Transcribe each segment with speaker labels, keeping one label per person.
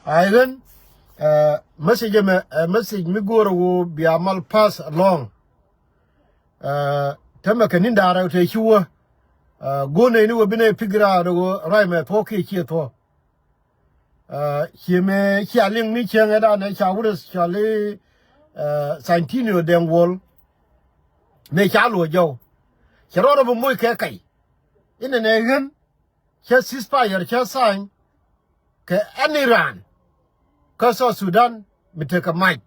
Speaker 1: Iron message me go be amal pass along. Tema kaninda ra te shuwa. Go ne ni wo bine pigra do rai me poki chi to. Hime ling ni cheng da na cha wure cha le Santino den wol. Me cha lo jo. Chero ro mo ke kai. Ine ne gen cha ceasefire cha sign ke Iran. Kasa Sudan miteka might,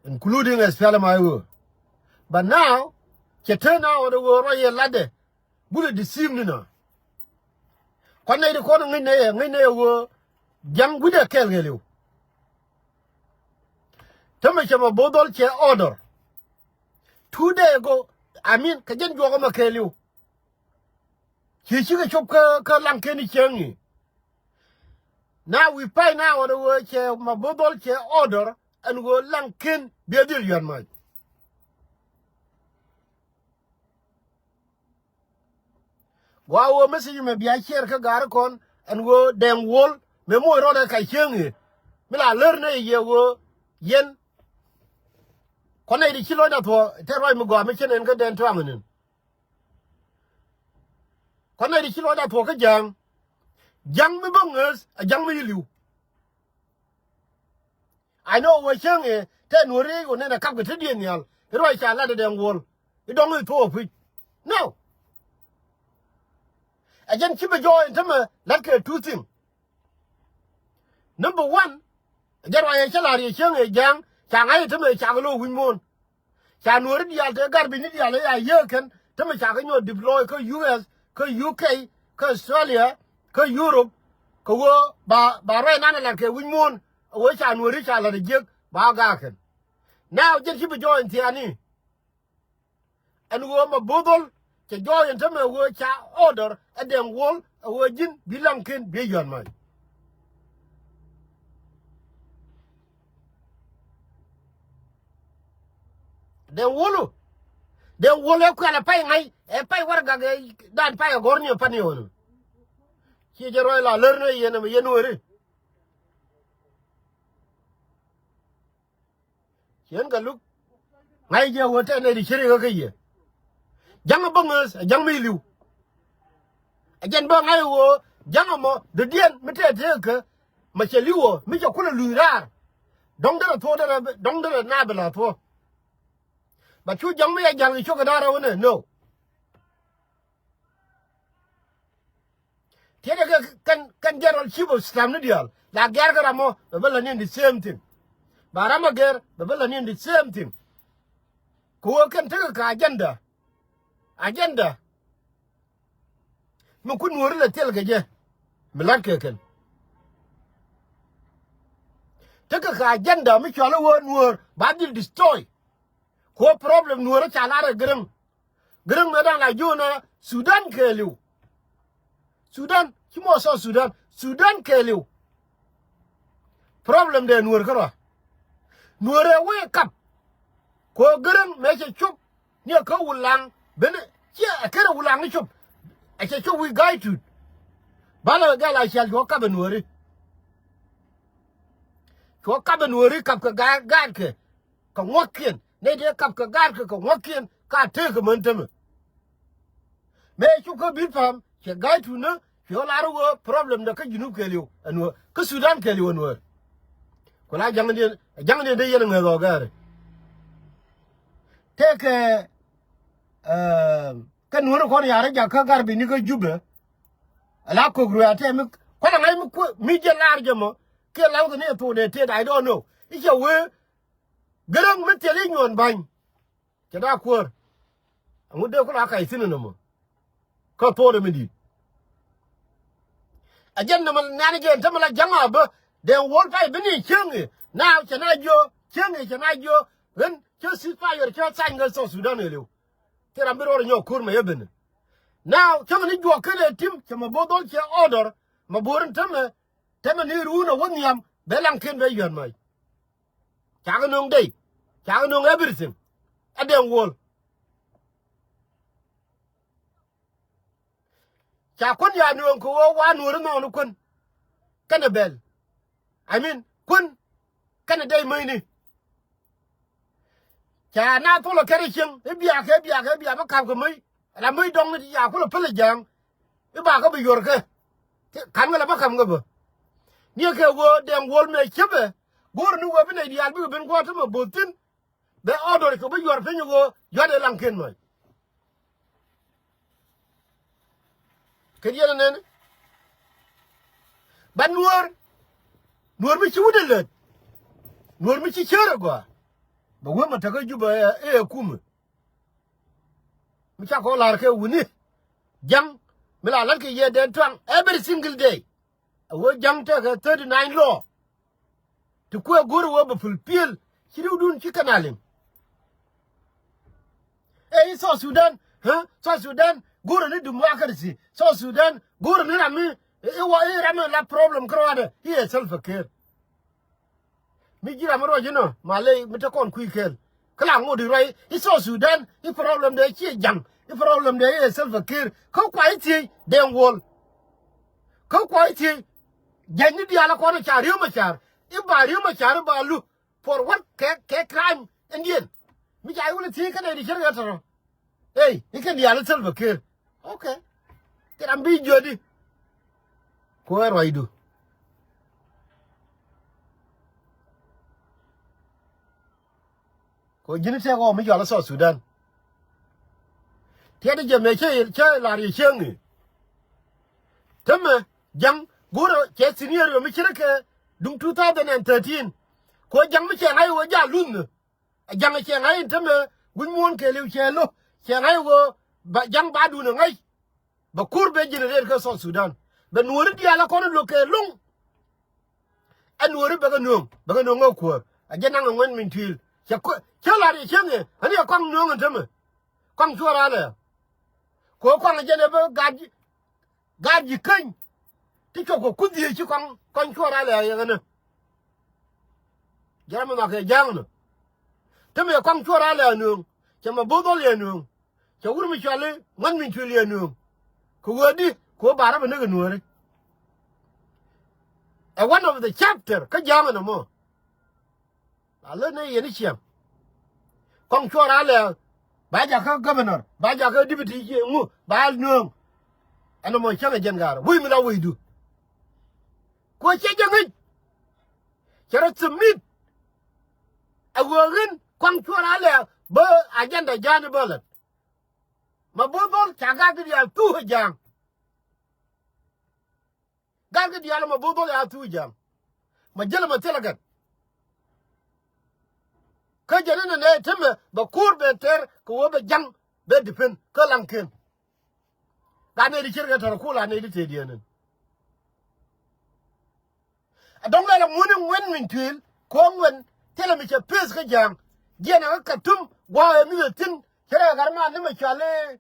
Speaker 1: including SPLMIO. But now, turn out the war royal ladder, bullet deceive no. Kwana the corner ngine wo jang buda kelgelu. Temperature Mabor che order. 2 days ago, I mean, kajen joga makelu. Chichika chop ka Lankien chengi. Now we pay now the word Mabor order and go Lankien be a billion man. Wow, message me be a share Kagaracon and go damn wall, Memo Roda Kachengi. Mila learn a year wo yen. Kona the kilo that war, Terra Mugo, Mission and Gadan Traminin. Kona the kilo that walk a jam. Young me bungers, a young me you. I know we're young, 10 worry, or then a cup of Tidian, the right shall let them wall. You don't need to open. No. Again, keep a joy in them, like 2 things. Number 1, get why I shall are young, shall I tell me, Chagalo Wimon. Shall worry, I'll take Garbinidia, a year can tell me, Chagano deploy, US, UK, Australia. Europe, ko ba right now like we moon, which I will reach out of the jig, Bagakan. Now just keep a joy in Tiani. And we are Mabor, to joy in some which order at them wall, a virgin, Lankien, beyond mine. Then wall have qualified, and pay what I done pay a gornio panion. Jeneral learner yenuri. Yenga look. I get what I need to share. Young bungers, a young milu. Again, bang I wo, Janamo, the dear Metaker, Machaluo, Michakula Lura. Don't the Nabela for. But you young me a young Chocadara, no. Can General Chibo Stamnidial, La Gargaramo, the villain the same thing. Baramager, the villain the same thing. Who can take agenda? Agenda. Mukun Murilla Telgaje, Melancan. Take a agenda, Michalo word, but will destroy. Co problem, Nura Chalara Grim. Grim Madame like you, Sudan kill you. Sudan, you must saw Sudan kill you. Problem there, Nurkara. Nura wake up. Ko Grim make a chop near Kowulang, Bennett, here a kind of Wulang chop. I said, we guide you. Bala gal, I shall go cabin worry. Go cabin worry, Capca Garke. Come walk in. Nadia Capca Garke, come walk in, can't take a momentum. May you go be farm, she guide you know. You all are problem that you know kill you and Sudan kill you and word. Well, I young day young logger. Take a can one of Yaraja Kagar be Nico Juba. A laco grew at him. What am I media largemo? Kill out the near to the tit, I don't know. It's your way. Get on with telling you on buying. Get that word. And what they call I see no more. Call for the midi. A gentleman, Nanaga, and Tamala Jamaba, then what I been chungy. Now, can I go, then just sit by your church sign us so Sudan. Tell a bit on your Kurma Eben. Now, somebody do a killer team, Mabor order, Mabor and Temani Runa, 1 yam, Lankien be your my. Chaganong day, Chaganong everything. At them wall. Chakun ya no ko 1 word no kun. Canabel. I mean, kun Canada money. Chana polo carrying, if you are happy, I have a come to me, and I may don't let you pull a pillar young. If I go be your girl, come over. Near the word, them wall make chipper. Go to new weapon, the Albu been quarter of Bolton. The order to be your opinion, you are the Lankien. Can you understand? But nor which you wouldn't let. Nor which you share go. But women take you by a kum. Which I call our winnie. Young, Milanki ye dead tongue every single day. A word young take a 39 law. To quit good over fulfill, she do chicken alling. Hey, South Sudan, huh? South Sudan, go to democracy. South Sudan, go to me. It was a problem. Crowd here, self care. Me gira maro, you know, Malay, Metacon quick hell. Kalang would right. It's South Sudan, the problem they cheat young. The problem they is self care. Come quietly, damn wall. Come quietly. Jenny the Alacona Chariumachar. If by Rumachar Balu for what crime Indian. Which I will take an edition. Hey, you can yell at self care. Okay. Then I'm being judgy. Where do I do? Ko jini te ko mi jala South Sudan. Tiada je me che la ri chengi. Temme jang goro che senior mi chireke dum 2013. Ko jang mi che ngai wo ja lun. Jang che ngai temme gun mon ke liu che lo. Che ngai wo ba jang ba du ngai. Ba kurbe generate ka South Sudan. Ba nuori dia la kono lo ke lung. Nuori ba ga no ko. Ajena ngwen min twil. Chela ri chenge ani akong no ngenteme. Kong chora le. Ko kwang ajene ba gaji kan. Ti ko kudi chi kong chora le yengana. Jama ma ke jangno. Teme kong chora le no. Chama bodol le no. Chawur mi chale ngwan min twil le no. Ko wadi ko bara ba ne nuori. And one of the chapter ka jama no mo. Ale ne yeni chiam. Kong chora le ba ja ka governor, ba ja ka deputy ngu ba no. Ano mo chama jengara. Wi mi la wi du. Ko che jangi. Chara submit. Aworin kong chora le ba agenda jani bolat. Mabor chaga ki ya tu jang. Gaga di ala mabor ya tu jang. Majala matelagat. Ka jana ne teme ba kur be ter ko be jang be dipen ka Lankien. Ga ne di kirga tar kula ne di te dienen. Adong la munin wen min twil ko wen tele mi che pes ka jang. Jena ka tum wa mi tin kira garma ne me chale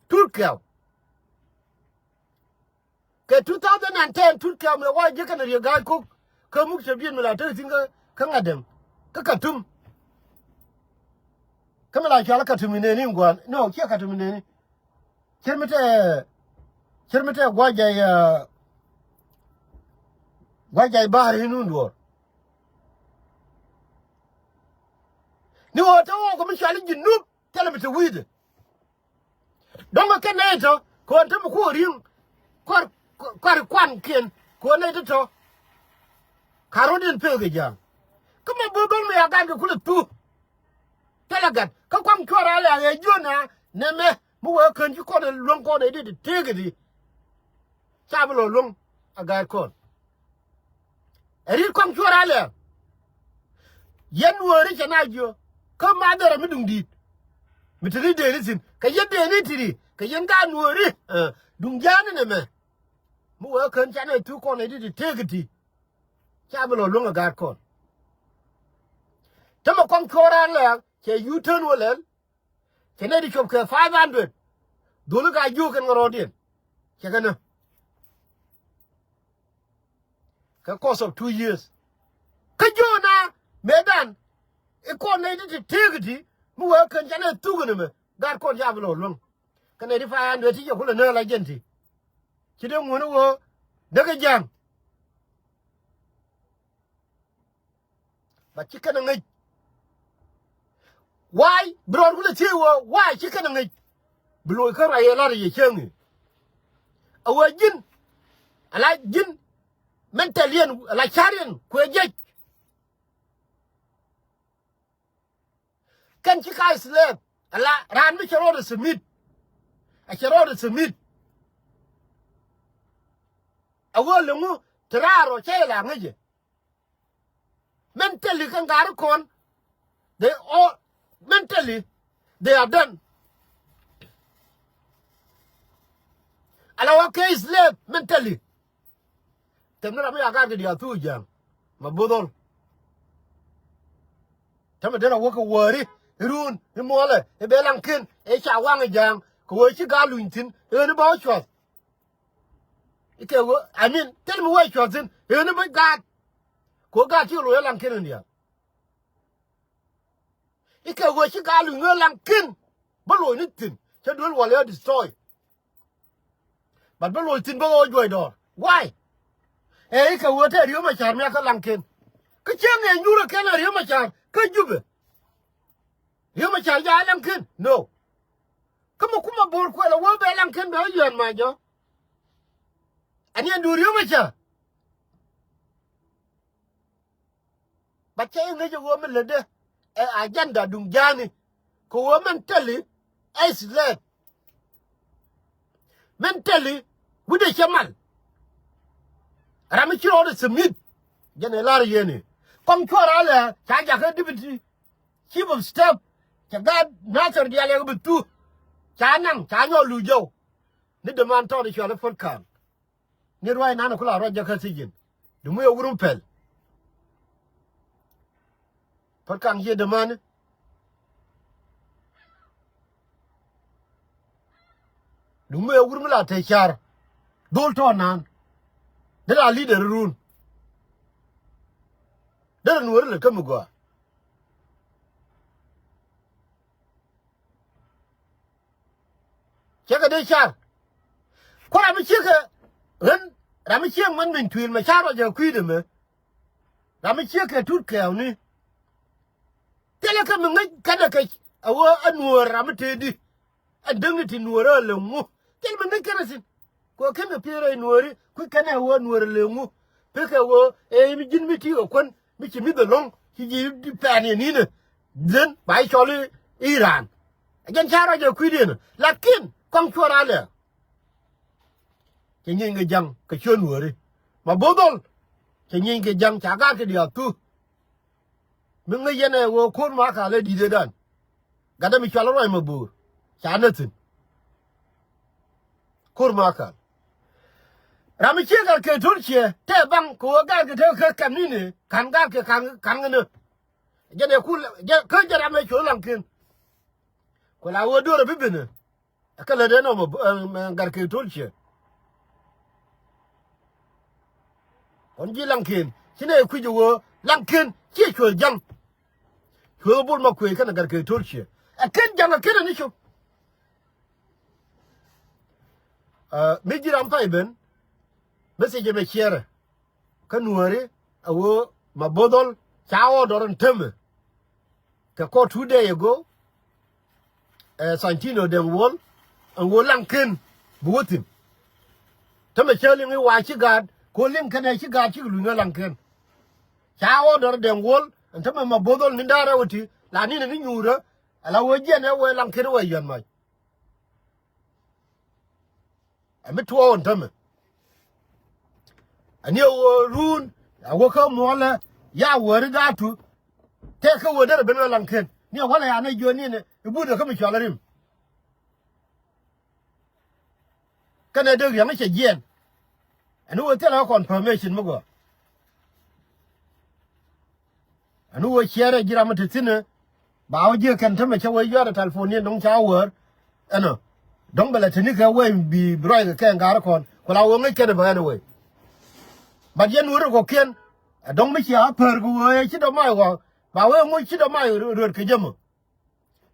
Speaker 1: Turkiya. Ke 2010 Turkiya me wa je kana riga ko ka mu che bien me la te singa ka ngadem ka katum kama la chala katum ne ni ngwan no kia katum ne ni chermete gwaja bahar hinu ndo ni wo to ko mi chala jinub telemete wide donga keneto ko ntam ko ring kwar kwan ken ko ne to karodin pege jang kama bodol me agaga kula tu talagat ka kwam chora la ye jona neme mu wa kan ji ko de lon ko de di tege di sablo lon agar ko eri kwam chora la yen wori chana jo ka ma dara mi dum di mi tiri de ni sin ka yedde ni tiri ka yen ga wori dum jani neme mu wa kan chana tu ko ne di tege di sablo lon agar ko tama kon chora la ke U-turn walel ke ne di chop ke 500 dole ga ju kan rodin ke kana ka course of 2 years ka jona medan e ko ne di tigiti mu wa kan jana tugune me gar ko jablo lon ka ne di 500 ti ko le na la genti chỉ đừng muốn wo đừng cái giang mà chỉ cần ngay why bro cũng là chưa wo why chỉ cần ngay bro cái này là gì chứ nhỉ awa jin ala jin mentalian ala charian kwe jej kan ci kai slave ala ran mi chero de smith a chero de smith awa lungu traro chela ngaje mentally kan gar kon they all mentally they are done ala wa kai slave mentally temna mi agar de dia tu jang mabodol tama dena woka wori run ni mole e be Lankien e cha wang jang ko chi ga luintin e ni ba chwa ike wo I mean tell me why chwa tin e ni ba ga ko ga chi lo Lankien ni ya ike wo chi ga lu Lankien ba lo ni tin cha dul wa le destroy but ba lo tin ba lo joy do why e ike wo te rio ma char me ka Lankien ka chen e nyuro ke na rio ma char ka jube rio ma char ja Lankien no kuma bor ko la wo be Lankien do yon ma jo ani ndu rio ma char ba che nge jo wo me le de e agenda dung jani ko wo mentally isolate mentally wude chamal rami chiro de smith Jeneral yene kom chora le cha ja ka deputy chief of staff cha ga nasar dia le butu cha nang cha nyo lu jo ni de man to de chora fot kan ni roi nana kula ro ja ka sigin du mu yo pel fot kan ye de man du mu yo la te char dol to nan de la leader run dara nuwar le kamu gwa cheka de char ko ra mi cheka ren ra mi cheka man min twil ma charo ja kwi de me ra mi cheka tut ke ni tele ka mi ngai kada ka awo anuwar ra mi te di adang ti nuwar le mu tel mi ngai kana sin ko ke me pere nuwar ku kana wo nuwar le mu pe ka wo e mi jin mi ti o kon mi chi mi de long chi di pani ni ne den bai choli Iran again charo je kwidin lakin kong chora le che nyin ge jang ka chon wori ma bodol che nyin ge jang cha ga ke dia tu mi nge yene wo kon ma ka le di de dan gada mi chalo ro Mabor cha natin kur ma ka rami che ga ke turche te bang ko ga ke te ka kamini kan ga ke kan ne jene kul je ka jara me cho Lankien ko la wo do re bibine ka le de no mo gar ke turche on ji Lankien chine ku ju wo Lankien che cho jang ko bol ma ku ka gar ke turche a ken jang ke ni cho mi jiram pa ben message me share kanuare awo mabodol chao doron teme ka ko 2 days ago Santino den wol an wo Lankien buotin teme cheli ngi wa chi gad ko lim kana chi gad chi lu nga Lankien chao dor den wol an teme mabodol ni ndara woti la ni ni nyura ala wo jene wo Lankien wo yan mai ame tuo on teme ani wo run awo ka mola ya wori datu te ka wo der ben Lankien ni wala ya na joni ne ibu de ka mi chalarim kana de ya ma che yen ani wo tela confirmation mo go ani wo chere jira mata tine ba wo je kan ta ma che wo yo da telephone dong cha wo ano dong bala tini ka wo bi broi ka ngara kon ko la wo ngai ke de ba no we ba yen wuro ko ken dong mi cha per go e chi do mai go ba we mo chi do mai ro ke jamo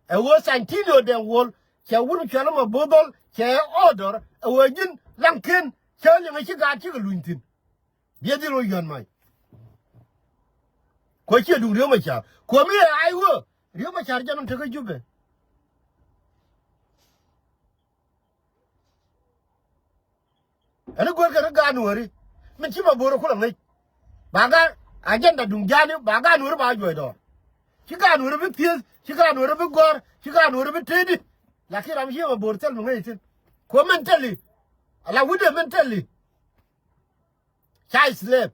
Speaker 1: e wo Santino den wol che wuro che la Mabor che order e wo jin Lankien chali ngi ga chi ga luntin ye di ro yan mai ko che du riyo ma cha ko mi ai wo riyo ma cha janam te ga jube ana gor ga nuori min chi Mabor ko ngai baga agenda dung jani baga nuori ba joy do chi ga nuori bi pie chi ga nuori bi gor chi ga nuori bi tedi la ki ram chi Mabor tel ngai tin ko mentally ala wude mentally chai slave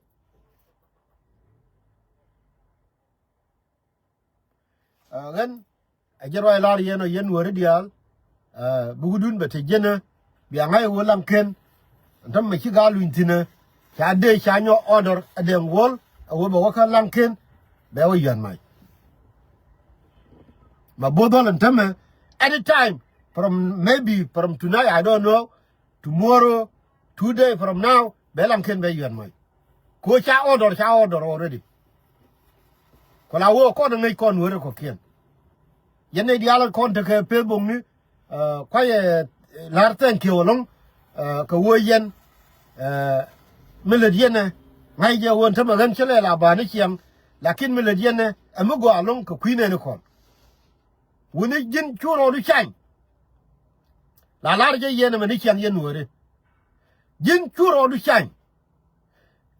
Speaker 1: gan ajero lar yeno yen wori dial bugudun bete jena bi ngai wo Lankien ndam me kiga luintina cha de cha nyo order adem wol wo bo ka Lankien be wo yan mai Mabor and tame anytime from maybe from tonight I don't know tomorrow 2 days from now be Lankien be yan mai ko cha order already ko la wo ko ngai kon wori ko kien yene dial kon te ke pe bong ni kwa ye lar ten ki olong ka wo yen melodienne ngai je won tama gan chele la ba ni chiam lakin melodienne amugo along ka kwine ni kon woni jin churo du chang la lar je yen ma ni chiam yen wore jin churo du chang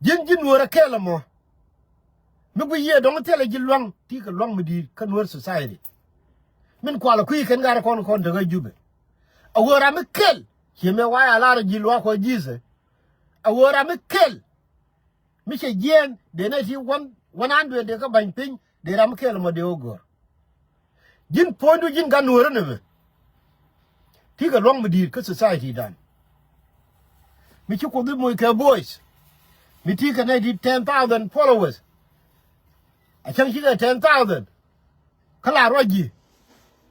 Speaker 1: jin wore kele mo mi bu ye dong tele ji long ti ka long mi di kan wor society min kwala kui kan gar kon daga jube awora mi kel yeme waya lar ji lo ko jise awora mi kel mi che jen de na ti 100 de ka ban pin de ram kel mo de ogor jin pondu jin gan wor ne me ti ka long mi di ka society dan mi chi ko du mo ka boys mi ti ka na di 10,000 followers a chang chi ga 10,000 kala roji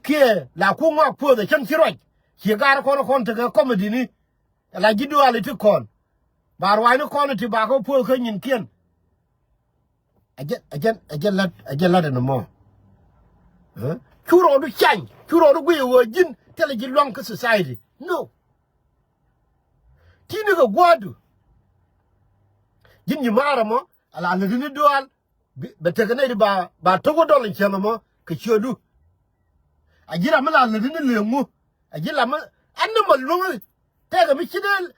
Speaker 1: ke la ku ngok po de chang chi roj chi gar kon te ka comedy ni la ji duality kon bar wai no kon ti ba ko po ko nyin kien ajen la de no mo churo du chang churo du gwe wo jin tele ji long ka society no ti ni ga gwadu jin ni mara mo ala le ni dual be te ka ne ba to go dolin chema mo ka chodu ajira mala le ni le mu ajila ma anno malungu tega mi chidel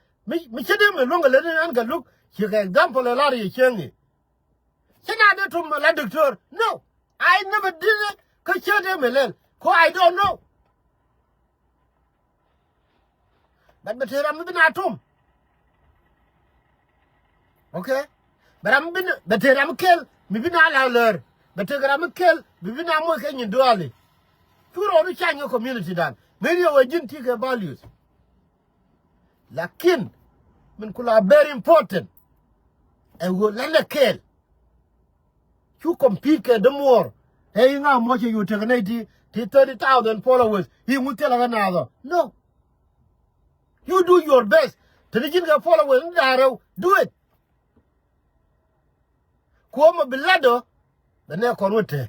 Speaker 1: me lunga le an ga look you can example a lot of chengi chena de to la doctor no I never did it ka chede melel ko I don't know but betera mi bina tum okay but I'm been betera mi kel mi bina la ler betera mi kel mi bina mo ke nyin duali turo ru chanyo community dan many of wajin take values lakin min kula very important and go lele kel you compete ke the more hey nga mo che you take 30,000 followers he will tell another no you do your best to the jinga followers ndaro do it ko mo bilado the ne konwote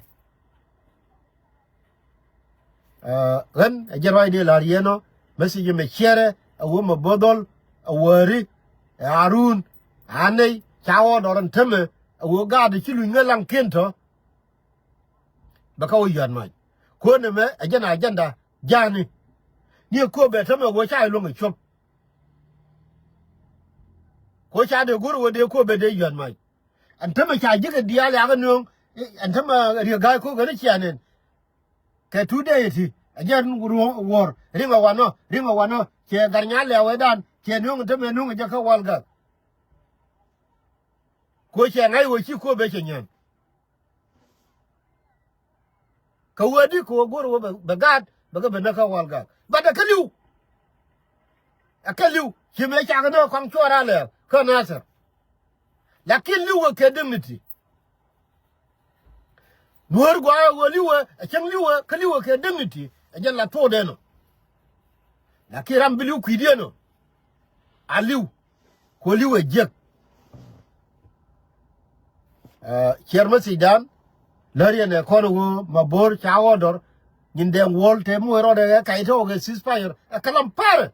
Speaker 1: gan ajarwai de larieno message me chere awu Mabor awari Harun anei chawo doran teme awu ga de chilu Lankien to baka wo yan mai ko ne me agenda jani ni ko be teme wo cha lo ngi chop ko cha de guru wo de ko be de yan mai an teme cha jiga diale aga no an teme ri ga ko ga ni chanen ke today ti ajan war ringa wano ke garnya lewe dan ke nung teme nung ja ka walga ko che ngai wo chi ko be chenyan ka wadi ko goro be gad be ga be na ka walga ba da akaliu chi me cha ga no kwang chora le ka nasar lakin liwo ke dignity nuor gwa wo liwo achang liwo kaliwo ke dignity ajan la to de no lakin ram bilu kwidie no aliu ko liwo jek Chairman Sidan, Larian Econo, Mabor, Chawador, Ninden Wall, Temu, Roda, Kaito, Ceasefire, a Kalampare.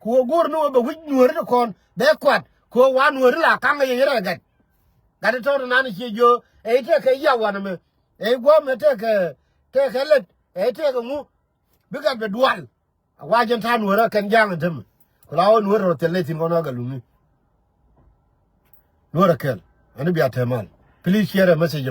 Speaker 1: ko gor no be wit nuor de kon be kwat ko wa nuor la kan ye yere gat gat to na ni jo e te ke ya wa na me e go me te ke let e te ke mu bi gat be dual wa jen ta nuor kan jang tem ko la nuor ro te le tin ko no ga lumi nuor kel ani bi atemal please share a message